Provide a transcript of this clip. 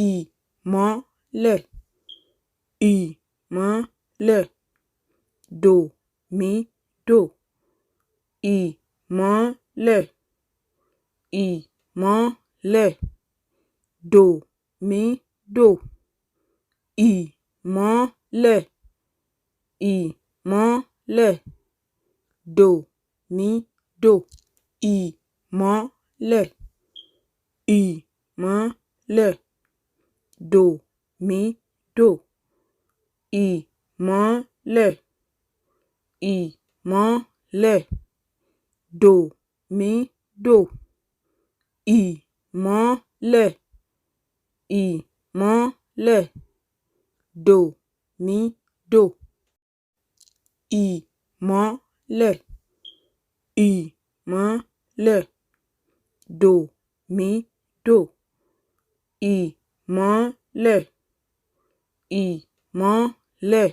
ìmọ́lẹ̀, ìmọ́lẹ̀, dòmídò, ìmọ́lẹ̀, ìmọ́lẹ̀, dòmídò, ìmọ́lẹ̀, ìmọ́lẹ̀, dòmídò, ìmọ́lẹ̀, ìmọ́lẹ̀, dòmídò, ìmọ́lẹ̀, ìmọ́lẹ̀, dòmídò, ìmọ́lẹ̀, ìmọ́lẹ̀, dòmídò, ìmọ́lẹ̀, ìmọ́lẹ̀, dòmídò, ìmọ́lẹ̀, ìmọ́lẹ̀.